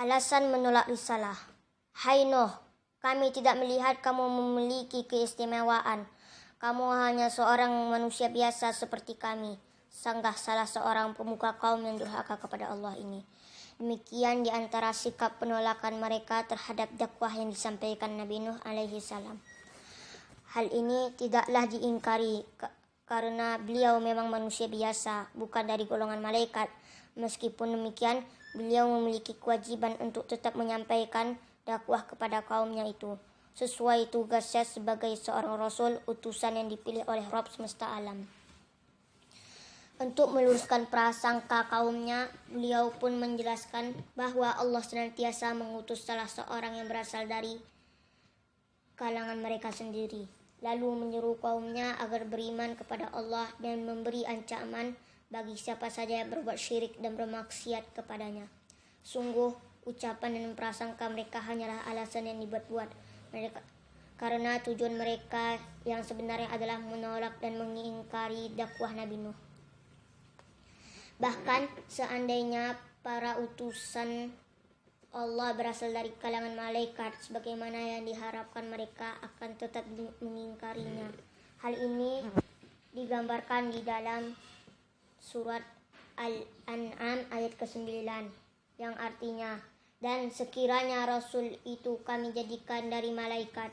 Alasan menolak risalah. Hai Nuh, kami tidak melihat kamu memiliki keistimewaan. Kamu hanya seorang manusia biasa seperti kami. Sanggah salah seorang pemuka kaum yang durhaka kepada Allah ini. Demikian di antara sikap penolakan mereka terhadap dakwah yang disampaikan Nabi Nuh alaihi salam. Hal ini tidaklah diingkari karena beliau memang manusia biasa, bukan dari golongan malaikat. Meskipun demikian, beliau memiliki kewajiban untuk tetap menyampaikan dakwah kepada kaumnya itu, sesuai tugasnya sebagai seorang rasul utusan yang dipilih oleh Rabb semesta alam. Untuk meluruskan prasangka kaumnya, beliau pun menjelaskan bahwa Allah senantiasa mengutus salah seorang yang berasal dari kalangan mereka sendiri, lalu menyeru kaumnya agar beriman kepada Allah dan memberi ancaman bagi siapa saja yang berbuat syirik dan bermaksiat kepadanya. Sungguh, ucapan dan prasangka mereka hanyalah alasan yang dibuat-buat mereka, karena tujuan mereka yang sebenarnya adalah menolak dan mengingkari dakwah Nabi Nuh. Bahkan seandainya para utusan Allah berasal dari kalangan malaikat, sebagaimana yang diharapkan, mereka akan tetap mengingkarinya. Hal ini digambarkan di dalam surat Al-An'am ayat ke-9 yang artinya, dan sekiranya Rasul itu kami jadikan dari malaikat,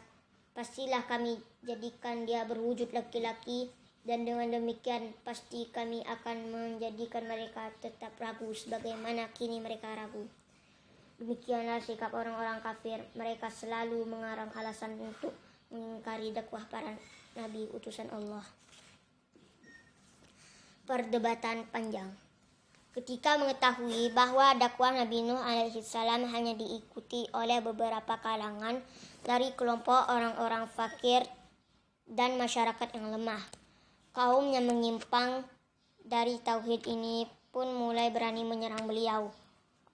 pastilah kami jadikan dia berwujud laki-laki, dan dengan demikian pasti kami akan menjadikan mereka tetap ragu sebagaimana kini mereka ragu. Demikianlah sikap orang-orang kafir. Mereka selalu mengarang alasan untuk mengingkari dakwah para nabi utusan Allah. Perdebatan panjang. Ketika mengetahui bahwa dakwah Nabi Nuh alaihissalam hanya diikuti oleh beberapa kalangan dari kelompok orang-orang fakir dan masyarakat yang lemah, kaum yang menyimpang dari tauhid ini pun mulai berani menyerang beliau.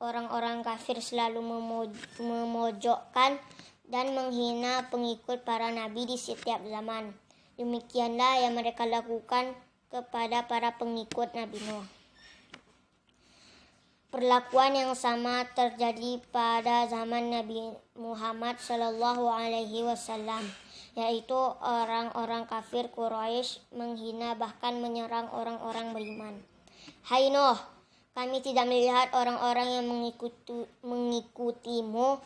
Orang-orang kafir selalu memojokkan dan menghina pengikut para nabi di setiap zaman. Demikianlah yang mereka lakukan kepada para pengikut Nabi Nuh. Perlakuan yang sama terjadi pada zaman Nabi Muhammad Shallallahu Alaihi Wasallam, yaitu orang-orang kafir Quraisy menghina bahkan menyerang orang-orang beriman. Hai Nuh, kami tidak melihat orang-orang yang mengikutimu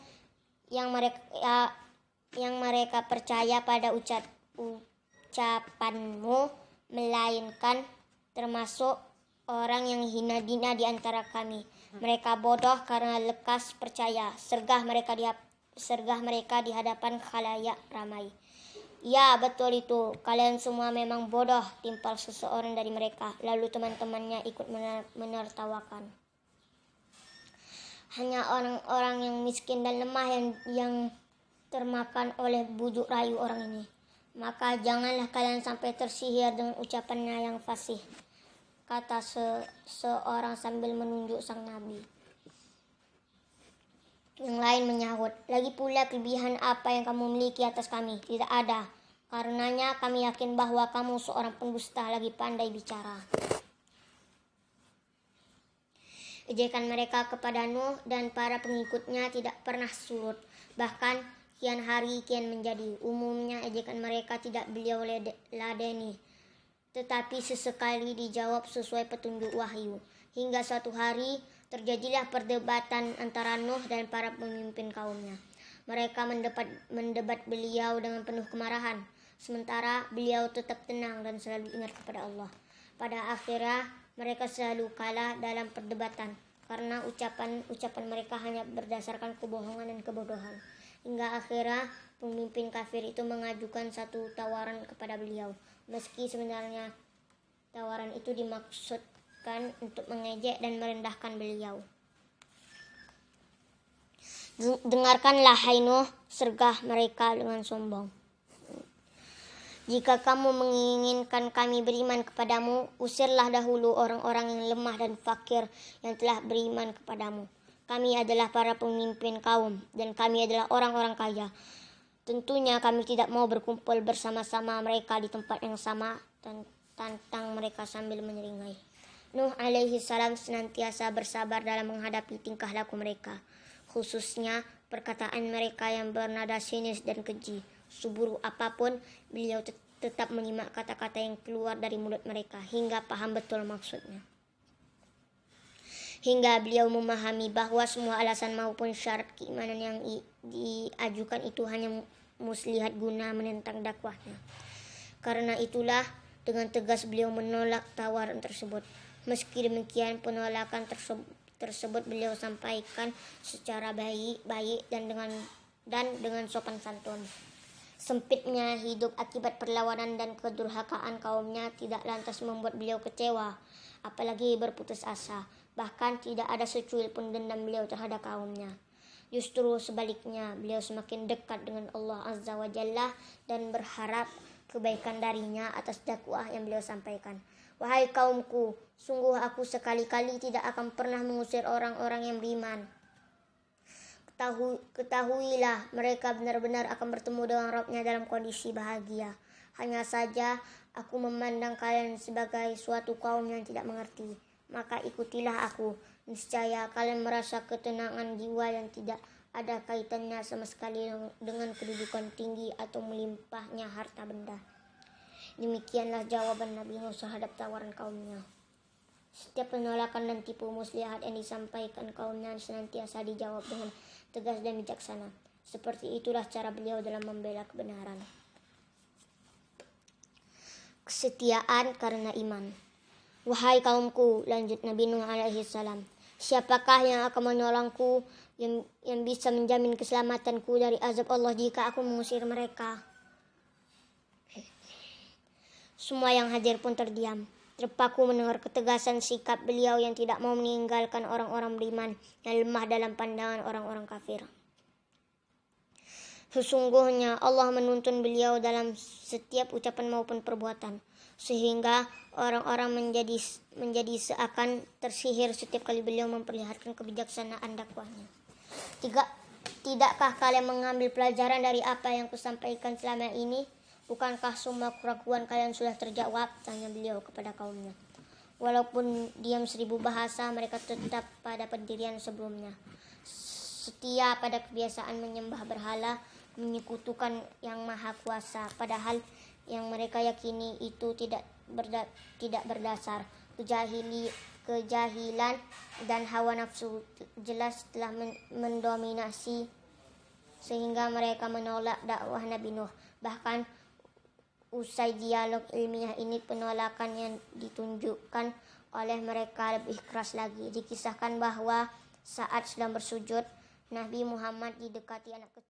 yang mereka percaya pada ucapanmu, melainkan termasuk orang yang hina-dina di antara kami. Mereka bodoh karena lekas percaya, sergah mereka di hadapan khalayak ramai. Ya, betul itu. Kalian semua memang bodoh, timpal seseorang dari mereka. Lalu teman-temannya ikut menertawakan. Hanya orang-orang yang miskin dan lemah yang termakan oleh bujuk rayu orang ini. Maka janganlah kalian sampai tersihir dengan ucapannya yang fasih, kata seorang sambil menunjuk sang nabi. Yang lain menyahut, lagi pula kelebihan apa yang kamu miliki atas kami? Tidak ada. Karenanya kami yakin bahwa kamu seorang pendusta lagi pandai bicara. Ejekan mereka kepada Nuh dan para pengikutnya tidak pernah surut. Bahkan kian hari kian menjadi. Umumnya ejekan mereka tidak beliau ladeni, tetapi sesekali dijawab sesuai petunjuk wahyu. Hingga suatu hari terjadilah perdebatan antara Nuh dan para pemimpin kaumnya. Mereka mendebat beliau dengan penuh kemarahan, sementara beliau tetap tenang dan selalu ingat kepada Allah. Pada akhirnya mereka selalu kalah dalam perdebatan karena ucapan mereka hanya berdasarkan kebohongan dan kebodohan. Hingga akhirnya pemimpin kafir itu mengajukan satu tawaran kepada beliau, meski sebenarnya tawaran itu dimaksudkan untuk mengejek dan merendahkan beliau. Dengarkanlah hai Nuh, sergah mereka dengan sombong. Jika kamu menginginkan kami beriman kepadamu, usirlah dahulu orang-orang yang lemah dan fakir yang telah beriman kepadamu. Kami adalah para pemimpin kaum dan kami adalah orang-orang kaya. Tentunya kami tidak mau berkumpul bersama-sama mereka di tempat yang sama, dan tantang mereka sambil menyeringai. Nuh alaihi salam senantiasa bersabar dalam menghadapi tingkah laku mereka. khususnya perkataan mereka yang bernada sinis dan keji. Seburuk apapun, beliau tetap menyimak kata-kata yang keluar dari mulut mereka hingga paham betul maksudnya. Hingga beliau memahami bahwa semua alasan maupun syarat keimanan yang diajukan itu hanya muslihat guna menentang dakwahnya. Karena itulah dengan tegas beliau menolak tawaran tersebut. Meski demikian, penolakan tersebut beliau sampaikan secara baik dan dengan sopan santun. Sempitnya hidup akibat perlawanan dan kedurhakaan kaumnya tidak lantas membuat beliau kecewa, apalagi berputus asa. Bahkan tidak ada secuil pun dendam beliau terhadap kaumnya. Justru sebaliknya, beliau semakin dekat dengan Allah Azza wa Jalla dan berharap kebaikan darinya atas dakwah yang beliau sampaikan. Wahai kaumku, sungguh aku sekali-kali tidak akan pernah mengusir orang-orang yang beriman. Ketahuilah, mereka benar-benar akan bertemu dengan Rabb-nya dalam kondisi bahagia. Hanya saja aku memandang kalian sebagai suatu kaum yang tidak mengerti. Maka ikutilah aku. Niscaya kalian merasa ketenangan jiwa yang tidak ada kaitannya sama sekali dengan kedudukan tinggi atau melimpahnya harta benda. Demikianlah jawaban Nabi Nuh terhadap tawaran kaumnya. Setiap penolakan dan tipu muslihat yang disampaikan kaumnya senantiasa dijawab dengan tegas dan bijaksana. Seperti itulah cara beliau dalam membela kebenaran. Kesetiaan karena iman. Wahai kaumku, lanjut Nabi Nuh alaihi salam, siapakah yang akan menolongku, yang bisa menjamin keselamatanku dari azab Allah jika aku mengusir mereka? Semua yang hadir pun terdiam, terpaku mendengar ketegasan sikap beliau yang tidak mau meninggalkan orang-orang beriman yang lemah dalam pandangan orang-orang kafir. Sesungguhnya Allah menuntun beliau dalam setiap ucapan maupun perbuatan, sehingga orang-orang menjadi seakan tersihir setiap kali beliau memperlihatkan kebijaksanaan dakwahnya. Tidakkah kalian mengambil pelajaran dari apa yang kusampaikan selama ini? Bukankah semua keraguan kalian sudah terjawab? Tanya beliau kepada kaumnya. Walaupun diam 1000 bahasa, mereka tetap pada pendirian sebelumnya, setia pada kebiasaan menyembah berhala, menyekutukan yang maha kuasa, padahal yang mereka yakini itu tidak berdasar. Kejahilan dan hawa nafsu jelas telah mendominasi sehingga mereka menolak dakwah Nabi Nuh. Bahkan usai dialog ilmiah ini, penolakan yang ditunjukkan oleh mereka lebih keras lagi. Dikisahkan bahwa saat sedang bersujud, Nabi Muhammad didekati anak kecil.